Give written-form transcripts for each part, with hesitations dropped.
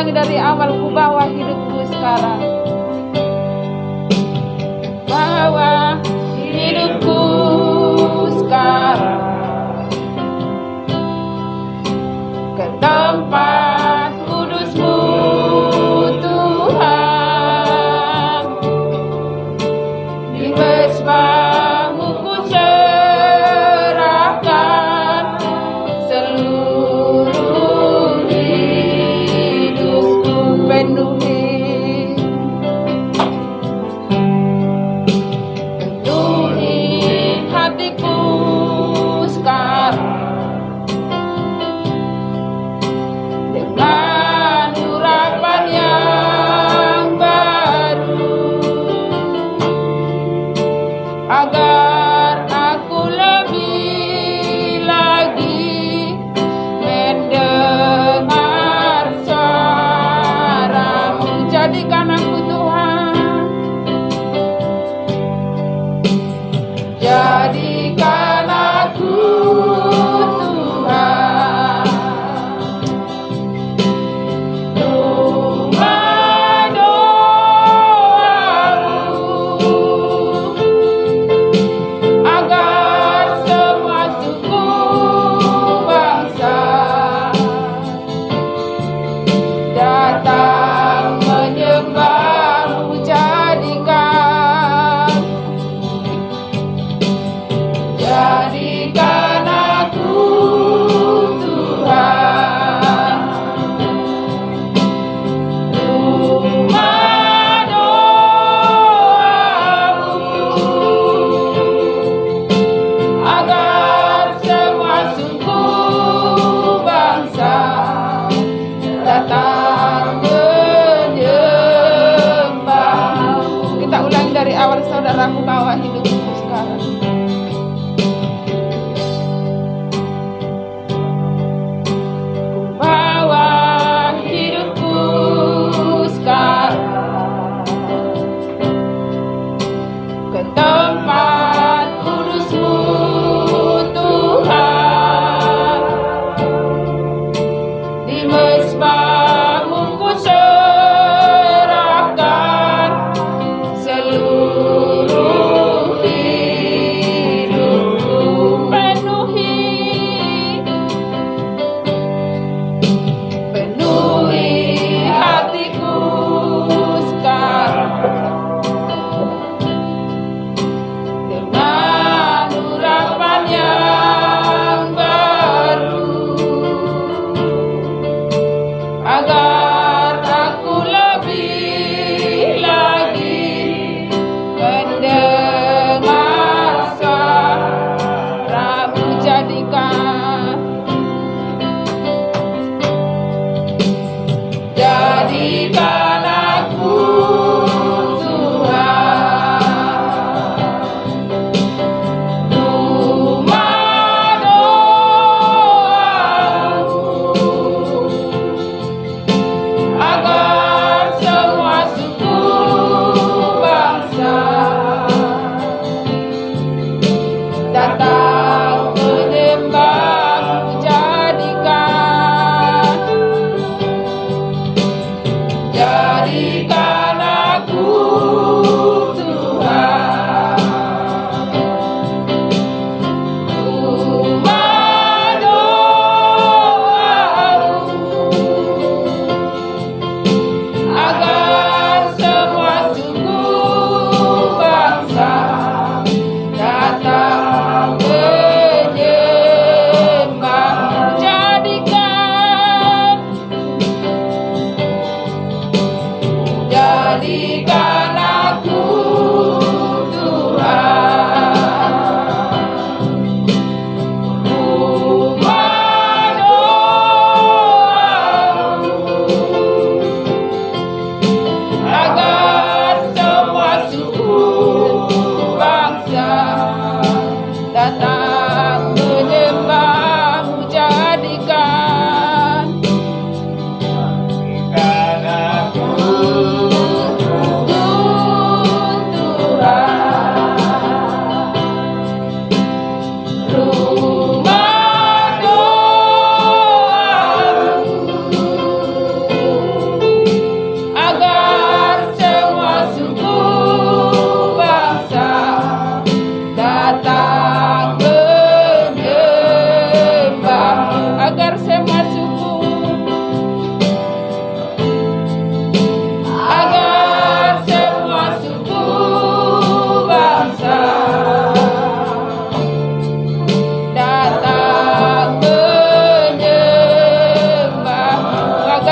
ulangi dari awal, ku bawa hidupku sekarang. Bawa hidupku sekarang ke tempat kudus-Mu Tuhan. Di mesbah-Mu ku serahkan seluruh hidupku, penuhi hatiku sekarang.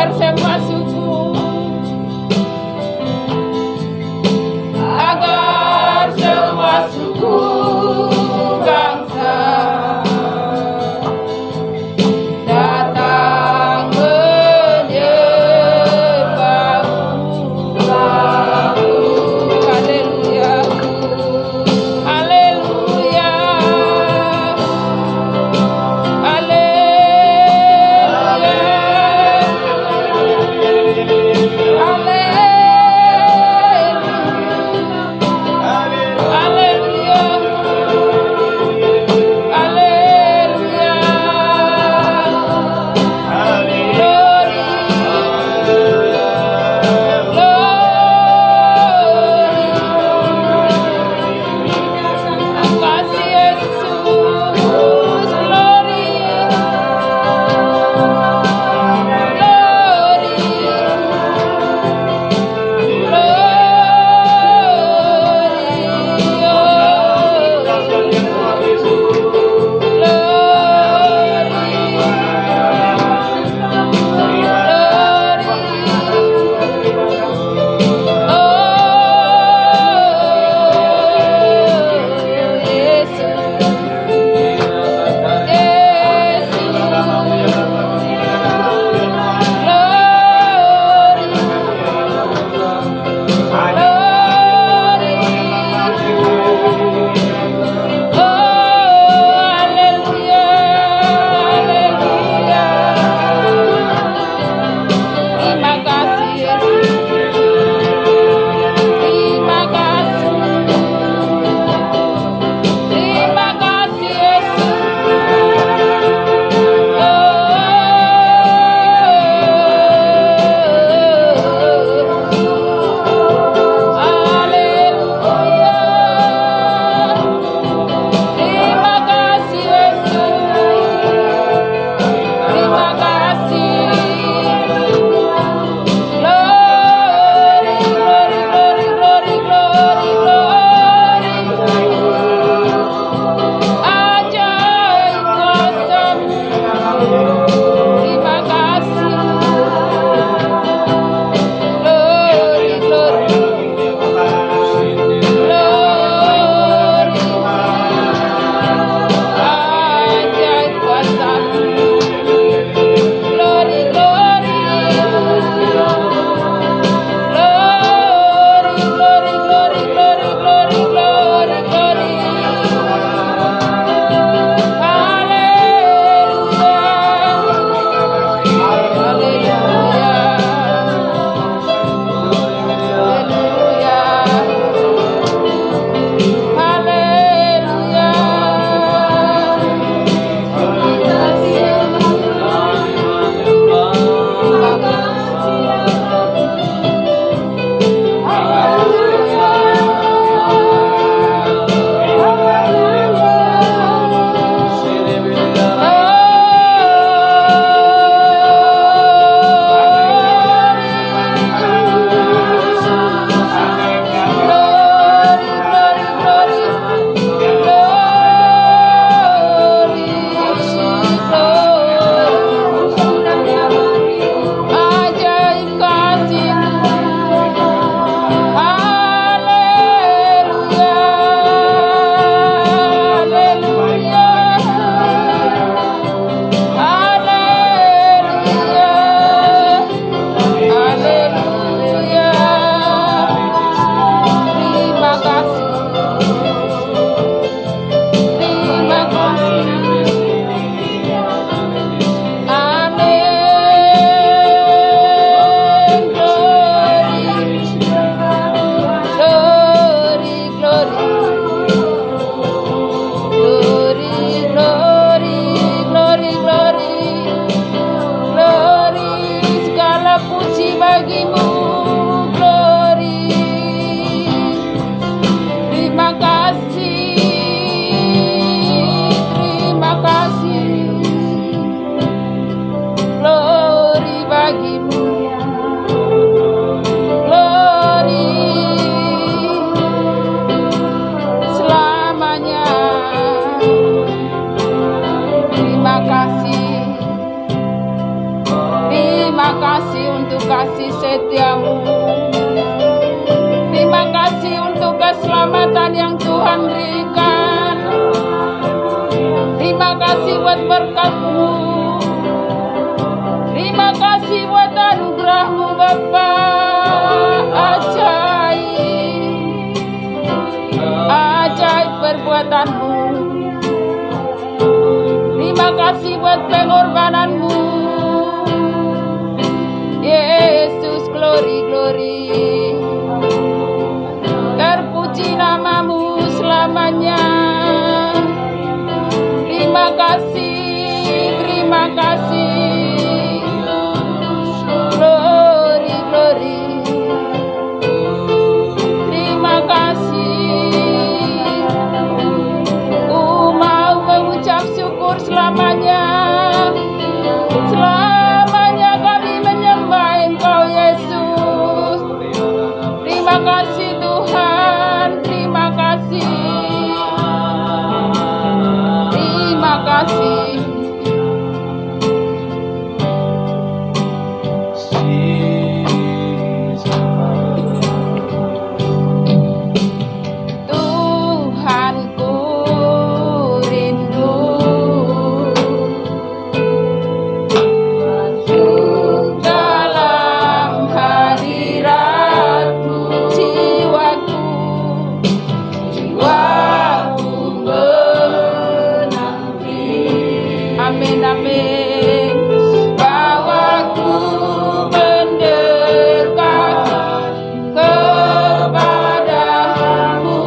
agar semua suku, agar semua suku bangsa datang menyembahmu. Haleluya, haleluya, haleluya. Terima kasih untuk kasih setiamu. Terima kasih untuk keselamatan yang Tuhan berikan. Terima kasih buat berkat-Mu. Terima kasih buat anugerah-Mu Bapa. Ajaib, ajaib perbuatan-Mu. Terima kasih buat pengorbanan-Mu. Yesus, glory, glory. Terpuji nama-Mu selamanya. Terima kasih, terima kasih. Glory, glory. Terima kasih. Ku mau mengucap syukur selamanya. Selamanya kami menyembah Engkau Yesus. Terima kasih Tuhan, terima kasih. Terima kasih. Tuhanku rindu masuk dalam hadirat-Mu. Jiwaku, jiwaku menanti. Amin, amin. Bawaku mendekat kepadamu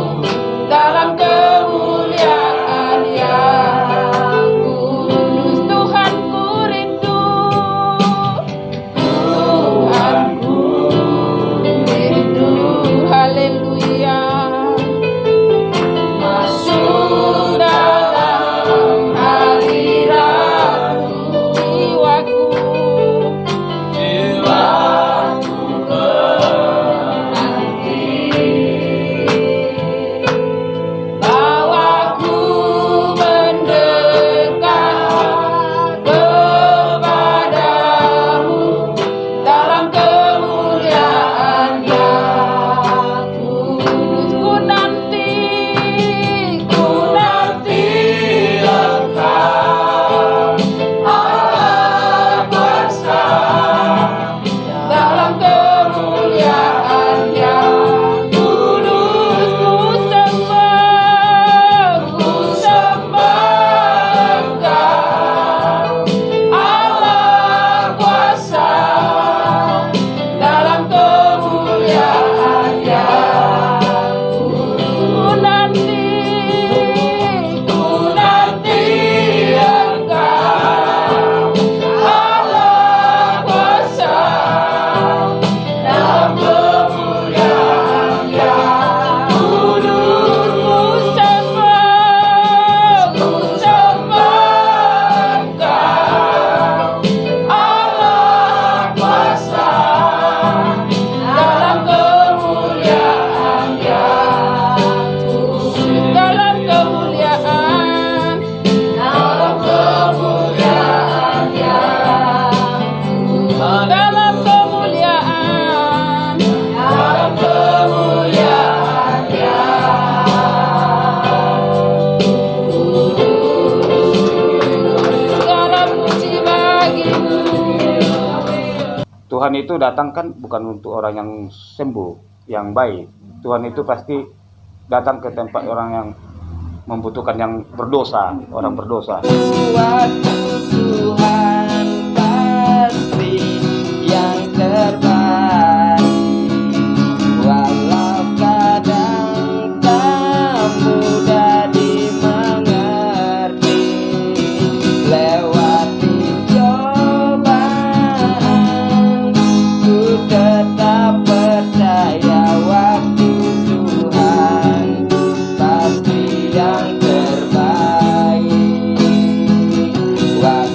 dalam kemuliaan yang kudus. Tuhanku rindu, Tuhanku rindu, haleluya. Masuk dalam hadirat-Mu. Jiwaku, jiwaku menanti. Bawaku mendekat kepadamu dalam kemuliaan yang kudus. Ku nanti Engkau, Allah kuasa, dalam kemuliaan yang kudus. Ku sembah Engkau, Allah kuasa, dalam kemuliaan yang kudus. Ku nanti Engkau, Allah kuasa, dalam kemuliaan yang kudus. Ku sembah Engkau, Allah kuasa, dalam kemuliaan yang kudus. Dalam kemuliaan, dalam kemuliaan yang kudus. Dalam kemuliaan, dalam kemuliaan yang kudus. Segala puji bagi-Mu. Tuhan itu datang kan bukan untuk orang yang sembuh, yang baik. Tuhan itu pasti datang ke tempat orang yang membutuhkan, yang berdosa, orang berdosa. Waktu Tuhan pasti yang terbaik, walau kadang tak mudah dimengerti. Lewati cobaan, ku tetap percaya waktu Tuhan pasti yang terbaik. Waktu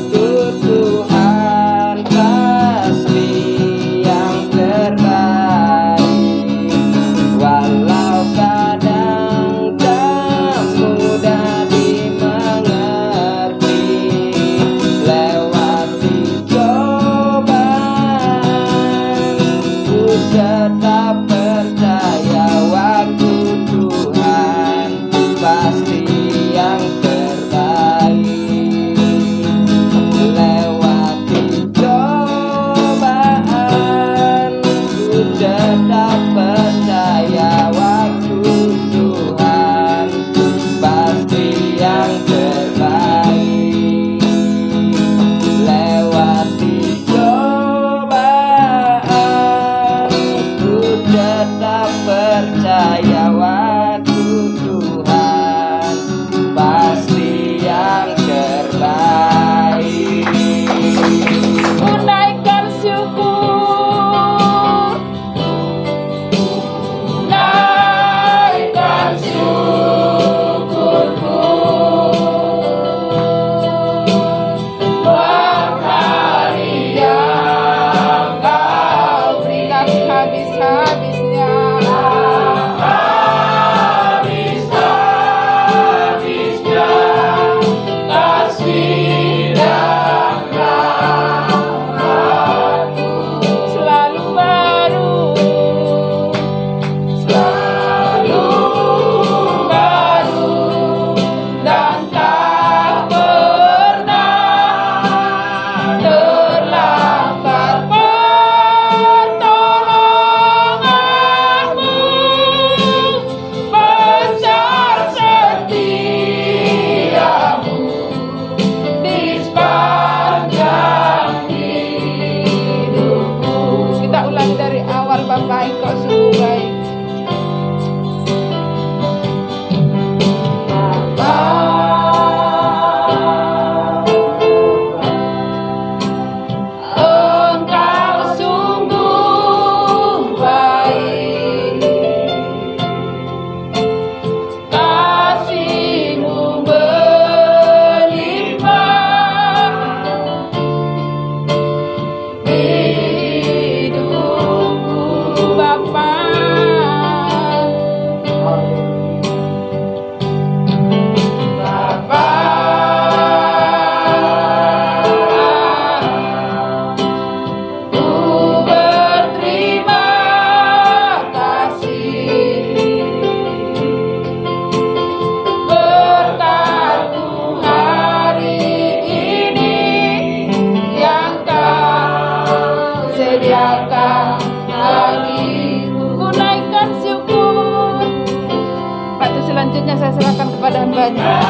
saya serahkan kepada hamba-Nya.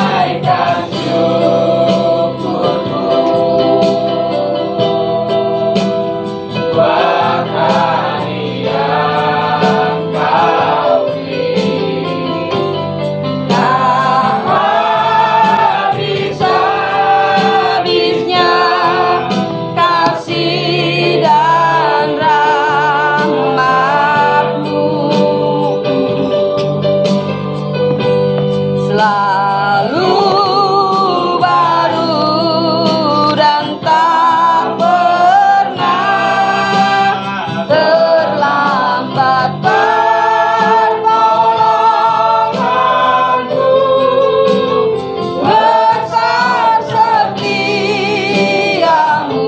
Naikkan syukurku buat hari yang Kau beri. Tak habis-habisnya kasih dan rahmat-Mu, selalu baru dan tak pernah terlambat pertolongan-Mu.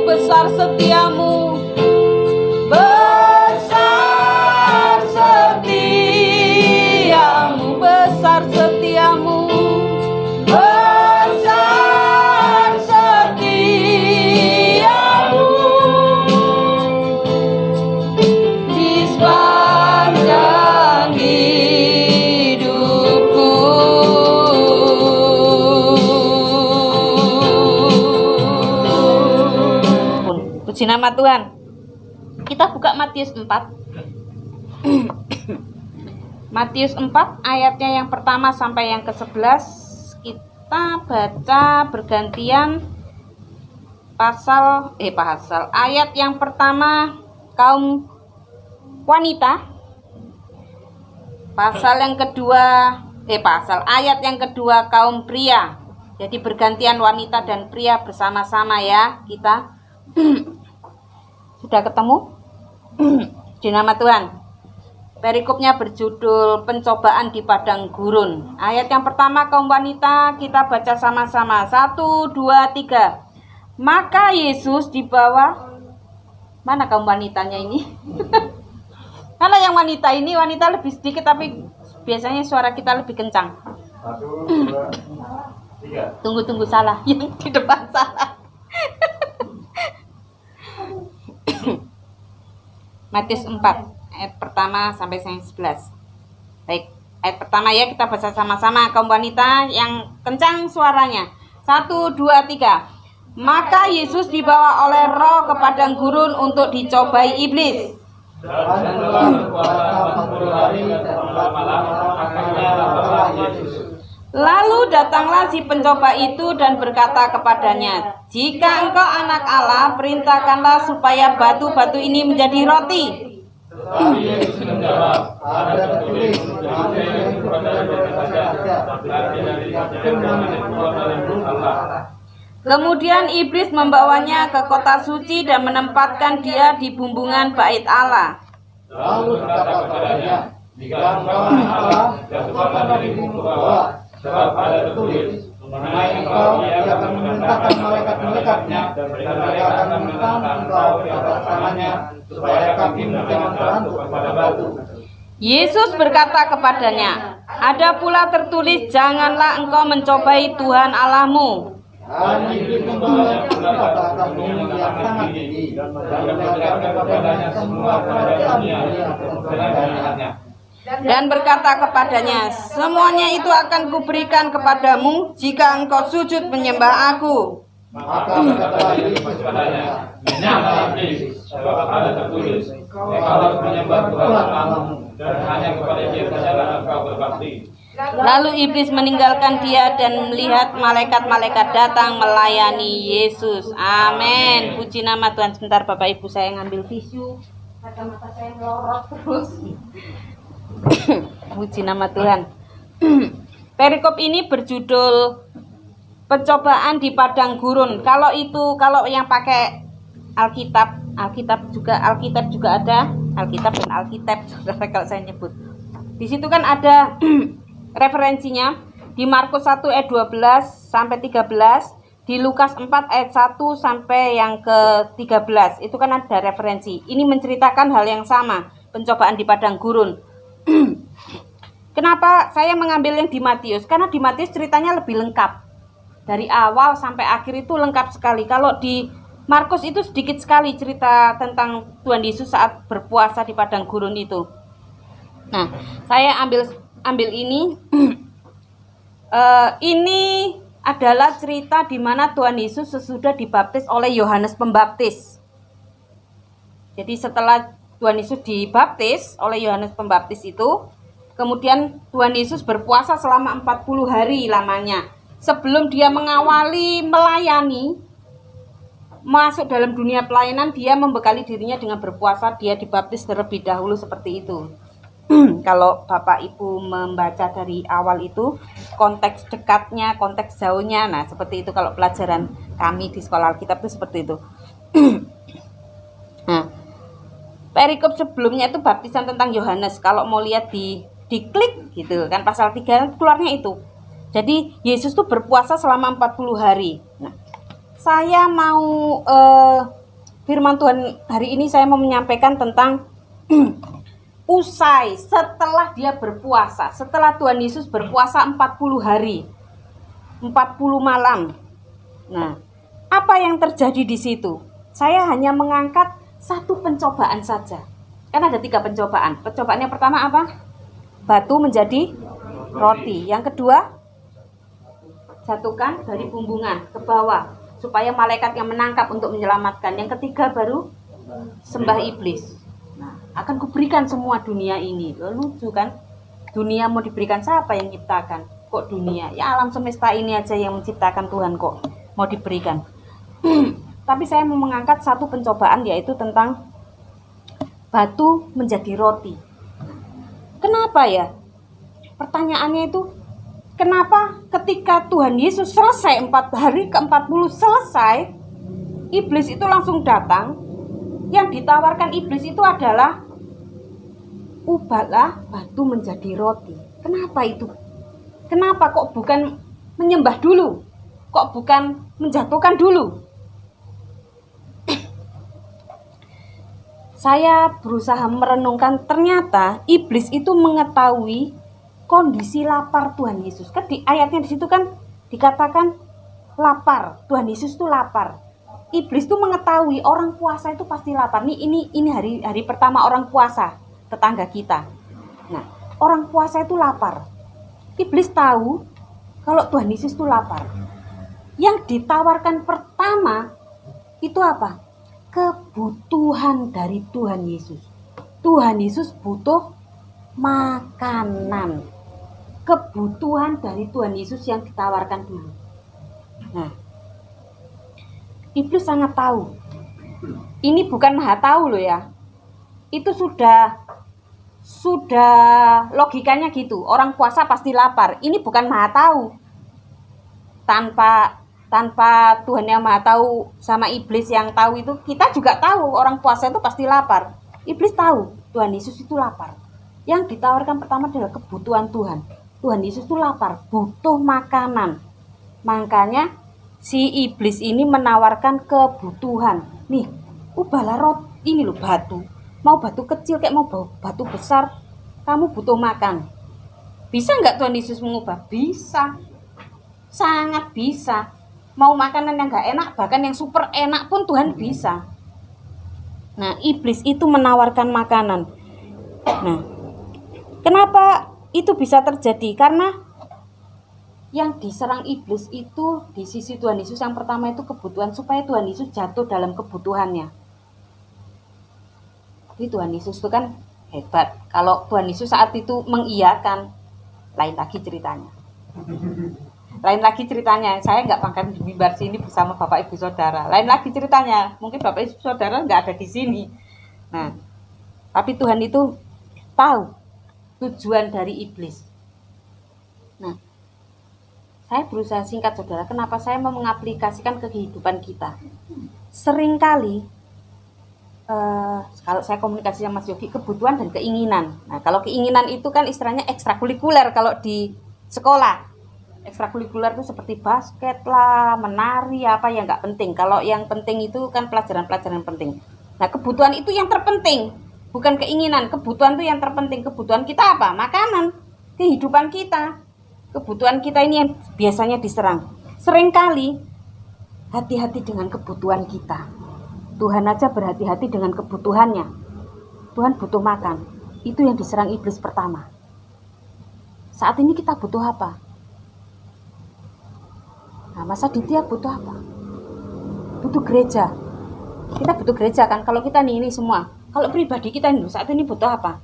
Besar setiamu, besar setiamu, besar setiamu, besar setiamu, besar setiamu di sepanjang hidupku. Puji nama Tuhan. Kita buka Matius 4. Matius 4 ayatnya yang pertama sampai yang ke-11. Kita baca bergantian pasal ayat yang pertama kaum wanita, ayat yang kedua kaum pria. Jadi bergantian wanita dan pria bersama-sama ya kita. Sudah ketemu? Di nama Tuhan. Perikopnya berjudul pencobaan di padang gurun. Ayat yang pertama kaum wanita, kita baca sama-sama. 1, 2, 3. Maka Yesus dibawa. Mana kaum wanitanya ini? Kalau yang wanita ini, wanita lebih sedikit tapi biasanya suara kita lebih kencang. 1, 2, 3. Tunggu salah, yang di depan salah. Matius 4 ayat pertama sampai yang 11. Baik, ayat pertama ya kita baca sama-sama kaum wanita yang kencang suaranya. 1, 2, 3. Maka Yesus dibawa oleh Roh ke padang gurun untuk dicobai iblis. Dan setelah berpuasa 40 hari dan malam akhirnya lapar Yesus. Lalu datanglah si pencoba itu dan berkata kepadanya, jika engkau anak Allah, perintahkanlah supaya batu-batu ini menjadi roti. Tetapi Yesus menjawab, ada tertulis, manusia yang kepada saja, tapi dari firman yang keluar dari mulut Allah. Kemudian iblis membawanya ke kota suci dan menempatkan dia di bumbungan bait Allah. Lalu berkata kepadanya, jika engkau anak Allah, jatuhkanlah dirimu ke bawah, sebab ada tertulis, mengenai engkau ia akan memerintahkan malaikat-malaikatnya, dan mereka akan menentang engkau di atas tangannya, supaya kakimu jangan terantuk kepada batu. Yesus berkata kepadanya, ada pula tertulis, janganlah engkau mencobai Tuhan Allahmu. Dan iblis membawanya pula ke atas gunung yang sangat tinggi, dan memperlihatkan kepadanya semua kerajaan dunia dengan kehenaannya. Dan berkata kepadanya, semuanya itu akan kuberikan kepadamu jika engkau sujud menyembah aku. Maka berkata Yesus kepadanya, menyembah iblis, sebab ada tertulis, engkau harus menyembah Tuhan Allahmu, dan hanya kepada Dia sajalah engkau berbakti. Lalu iblis meninggalkan dia dan melihat malaikat-malaikat datang melayani Yesus. Amin. Puji nama Tuhan. Sebentar Bapak Ibu, saya ngambil tisu. Kacamata saya melorot terus. Puji nama Tuhan. Perikop ini berjudul pencobaan di padang gurun. Kalau yang pakai Alkitab juga ada Alkitab dan Alkitab kalau saya nyebut. Di situ kan ada referensinya di Markus 1 ayat 12 sampai 13, di Lukas 4 ayat 1 sampai yang ke-13. Itu kan ada referensi. Ini menceritakan hal yang sama, pencobaan di padang gurun. Kenapa saya mengambil yang di Matius? Karena di Matius ceritanya lebih lengkap. Dari awal sampai akhir itu lengkap sekali. Kalau di Markus itu sedikit sekali cerita tentang Tuhan Yesus saat berpuasa di padang gurun itu. Nah, saya ambil ambil ini. Ini adalah cerita di mana Tuhan Yesus sesudah dibaptis oleh Yohanes Pembaptis. Jadi setelah Tuhan Yesus dibaptis oleh Yohanes Pembaptis itu, kemudian Tuhan Yesus berpuasa selama 40 hari lamanya. Sebelum dia mengawali melayani, masuk dalam dunia pelayanan, dia membekali dirinya dengan berpuasa. Dia dibaptis terlebih dahulu seperti itu. Kalau Bapak Ibu membaca dari awal itu, konteks dekatnya, konteks jauhnya, nah seperti itu kalau pelajaran kami di sekolah Alkitab itu seperti itu. Nah, perikop sebelumnya itu baptisan tentang Yohanes. Kalau mau lihat di klik gitu kan, pasal 3 keluarnya itu. Jadi Yesus tuh berpuasa selama 40 hari. Nah, saya mau firman Tuhan hari ini saya mau menyampaikan tentang usai setelah dia berpuasa, setelah Tuhan Yesus berpuasa 40 hari, 40 malam. Nah, apa yang terjadi di situ? Saya hanya mengangkat satu pencobaan saja. Kan ada 3 pencobaan. Pencobaan yang pertama apa? Batu menjadi roti. Yang kedua, jatuhkan dari bumbungan ke bawah supaya malaikat yang menangkap untuk menyelamatkan. Yang ketiga baru sembah iblis. Nah, akan kuberikan semua dunia ini. Lucu kan? Dunia mau diberikan siapa yang menciptakan? Kok dunia? Ya alam semesta ini aja yang menciptakan Tuhan kok mau diberikan. Tapi saya mau mengangkat satu pencobaan, yaitu tentang batu menjadi roti. Kenapa ya? Pertanyaannya itu, kenapa ketika Tuhan Yesus selesai 4 hari ke-40 selesai, iblis itu langsung datang. Yang ditawarkan iblis itu adalah, ubahlah batu menjadi roti. Kenapa itu? Kenapa kok bukan menyembah dulu? Kok bukan menjatuhkan dulu? Saya berusaha merenungkan, ternyata iblis itu mengetahui kondisi lapar Tuhan Yesus. Kan di ayatnya di situ kan dikatakan lapar. Tuhan Yesus itu lapar. Iblis itu mengetahui orang puasa itu pasti lapar. Ini hari pertama orang puasa, tetangga kita. Nah, orang puasa itu lapar. Iblis tahu kalau Tuhan Yesus itu lapar. Yang ditawarkan pertama itu apa? Kebutuhan dari Tuhan Yesus. Tuhan Yesus butuh makanan. Kebutuhan dari Tuhan Yesus yang ditawarkan dulu. Nah, iblis sangat tahu. Ini bukan maha tahu loh ya. Itu sudah logikanya gitu. Orang puasa pasti lapar. Ini bukan maha tahu. Tanpa Tuhan yang maha tahu sama iblis yang tahu itu, kita juga tahu orang puasa itu pasti lapar. Iblis tahu Tuhan Yesus itu lapar. Yang ditawarkan pertama adalah kebutuhan Tuhan. Tuhan Yesus itu lapar, butuh makanan. Makanya si iblis ini menawarkan kebutuhan. Nih, ubahlah roti ini loh, batu. Mau batu kecil kayak mau batu besar, kamu butuh makan. Bisa nggak Tuhan Yesus mengubah? Bisa. Sangat bisa. Mau makanan yang gak enak, bahkan yang super enak pun Tuhan bisa. Nah, iblis itu menawarkan makanan. Nah, kenapa itu bisa terjadi? Karena yang diserang iblis itu di sisi Tuhan Yesus yang pertama itu kebutuhan, supaya Tuhan Yesus jatuh dalam kebutuhannya. Jadi Tuhan Yesus itu kan hebat. Kalau Tuhan Yesus saat itu mengiyakan, lain lagi ceritanya. Lain lagi ceritanya, saya nggak akan di mimbar sini bersama Bapak Ibu Saudara. Lain lagi ceritanya, mungkin Bapak Ibu Saudara nggak ada di sini. Nah, tapi Tuhan itu tahu tujuan dari iblis. Nah, saya berusaha singkat saudara, kenapa saya mau mengaplikasikan ke kehidupan kita. Seringkali, kalau saya komunikasi sama Mas Yogi, kebutuhan dan keinginan. Nah, kalau keinginan itu kan istilahnya ekstrakurikuler kalau di sekolah. Ekstrakurikuler itu seperti basket lah, menari, apa yang nggak penting. Kalau yang penting itu kan pelajaran-pelajaran penting. Nah, kebutuhan itu yang terpenting, bukan keinginan. Kebutuhan itu yang terpenting. Kebutuhan kita apa? Makanan, kehidupan kita. Kebutuhan kita ini yang biasanya diserang. Seringkali hati-hati dengan kebutuhan kita. Tuhan aja berhati-hati dengan kebutuhannya. Tuhan butuh makan. Itu yang diserang iblis pertama. Saat ini kita butuh apa? Nah, Mas Aditya butuh apa? Butuh gereja. Kita butuh gereja kan? Kalau kita nih ini semua. Kalau pribadi kita nih saat ini butuh apa?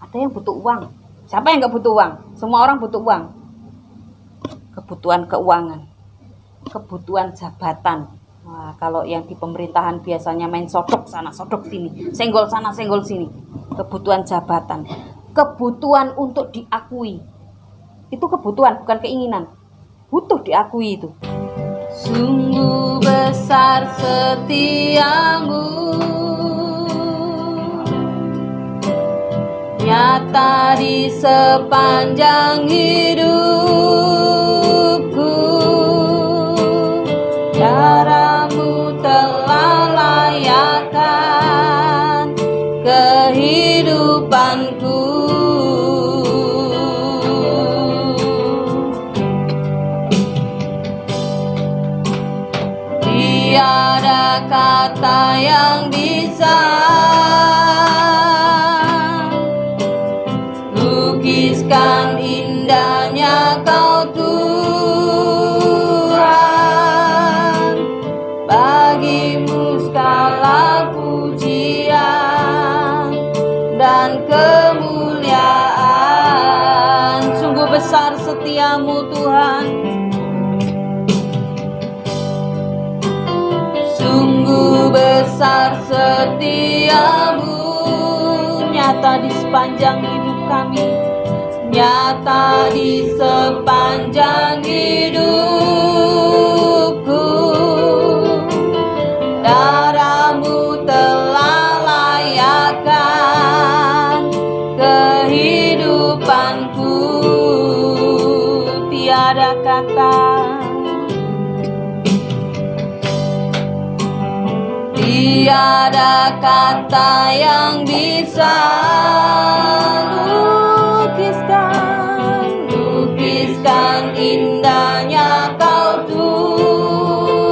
Ada yang butuh uang. Siapa yang nggak butuh uang? Semua orang butuh uang. Kebutuhan keuangan, kebutuhan jabatan. Wah, kalau yang di pemerintahan biasanya main sodok sana, sodok sini, senggol sana, senggol sini. Kebutuhan jabatan, kebutuhan untuk diakui. Itu kebutuhan, bukan keinginan. Butuh diakui itu. Sungguh besar setiamu, nyata di sepanjang hidupku. Caramu telah layakkan kehidupanku. Tiada kata yang bisa lukiskan indahnya Kau Tuhan. Bagimu segala pujian dan kemuliaan. Sungguh besar setiamu Tuhan. Sungguh besar setiamu, nyata di sepanjang hidup kami, nyata di sepanjang hidupku. Darahmu telah layakkan kehidupanku. Tiada kata, tiada kata yang bisa lukiskan indahnya Kau Tuhan.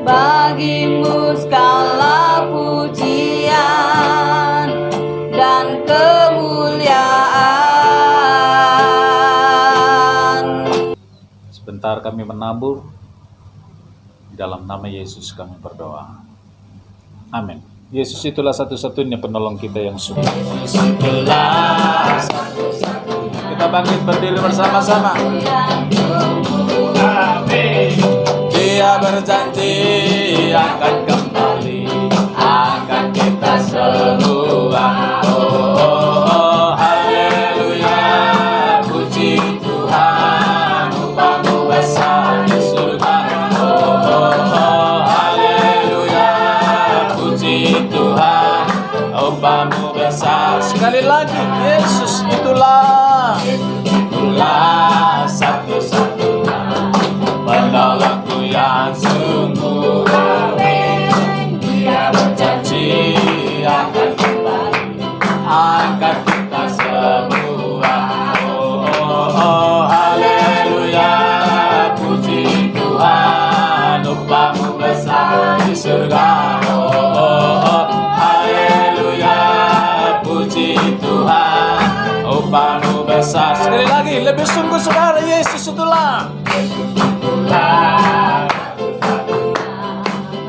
Bagimu segala pujian dan kemuliaan. Sebentar kami menabur. Di dalam nama Yesus kami berdoa. Amin. Yesus itulah satu-satunya penolong kita yang sungguh. Kita bangkit berdiri bersama-sama. Dia berjanji akan kembali, akan kita semua. Oh, haleluya, puji Tuhan, upah-Mu besar di surga. Tuhan, upah-Mu besar. Sekali lagi, Yesus itulah satu-satunya penolongku yang sungguh. Dia berjanji akan kembali, akan kita semua. Oh, haleluya, puji Tuhan, upah-Mu besar di surga. Upah-Mu besar. Sekali lagi, lebih sungguh saudara, Yesus itulah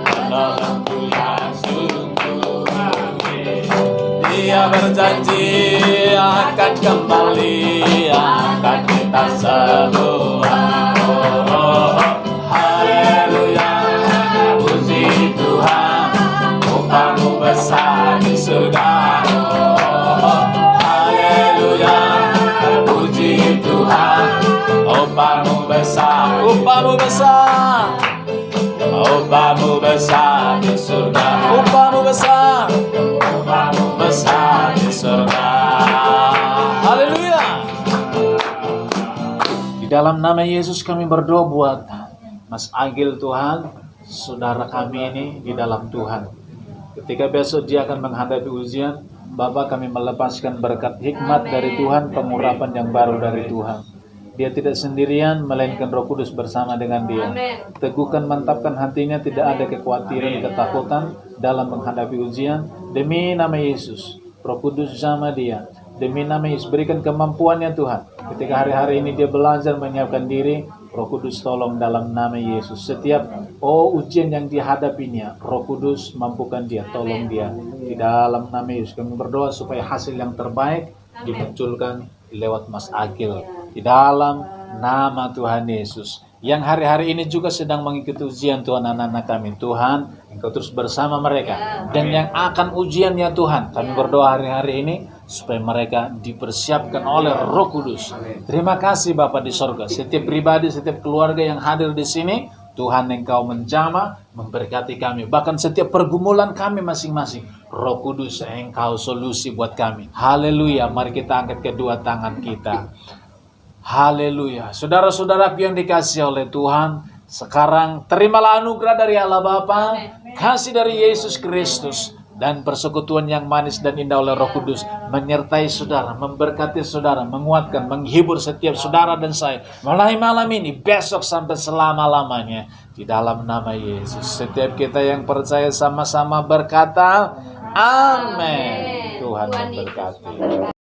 penolongku yang sungguh. Dia berjanji akan kembali, akan kita semua. Haleluya, puji Tuhan, upah-Mu besar di surga. Upah-Mu besar, upah-Mu besar, upah-Mu besar di surga. Upah-Mu besar, upah-Mu besar di surga. Haleluya. Di dalam nama Yesus kami berdoa buat Mas Agil Tuhan, saudara kami ini di dalam Tuhan. Ketika besok dia akan menghadapi ujian, Bapak, kami melepaskan berkat hikmat dari Tuhan, pengurapan yang baru dari Tuhan. Dia tidak sendirian, melainkan Roh Kudus bersama dengan dia. Amen. Teguhkan, mantapkan hatinya, tidak ada kekhawatiran, ketakutan dalam menghadapi ujian. Demi nama Yesus, Roh Kudus sama dia. Demi nama Yesus, berikan kemampuannya Tuhan. Ketika hari-hari ini dia belajar menyiapkan diri, Roh Kudus tolong dalam nama Yesus. Setiap ujian yang dihadapinya, Roh Kudus mampukan dia, tolong dia. Di dalam nama Yesus kami berdoa supaya hasil yang terbaik dimunculkan lewat Mas Agil. Di dalam nama Tuhan Yesus. Yang hari-hari ini juga sedang mengikuti ujian Tuhan anak-anak kami. Tuhan, Engkau terus bersama mereka. Dan yang akan ujiannya Tuhan, kami berdoa hari-hari ini supaya mereka dipersiapkan oleh Roh Kudus. Terima kasih Bapa di sorga. Setiap pribadi, setiap keluarga yang hadir di sini, Tuhan Engkau menjamah, memberkati kami. Bahkan setiap pergumulan kami masing-masing, Roh Kudus Engkau solusi buat kami. Haleluya. Mari kita angkat kedua tangan kita. Haleluya. Saudara-saudaraku yang dikasihi oleh Tuhan, sekarang terimalah anugerah dari Allah Bapa, kasih dari Yesus Kristus, dan persekutuan yang manis dan indah oleh Roh Kudus menyertai saudara, memberkati saudara, menguatkan, menghibur setiap saudara dan saya mulai malam ini, besok sampai selama-lamanya. Di dalam nama Yesus, setiap kita yang percaya sama-sama berkata, Amin. Tuhan memberkati.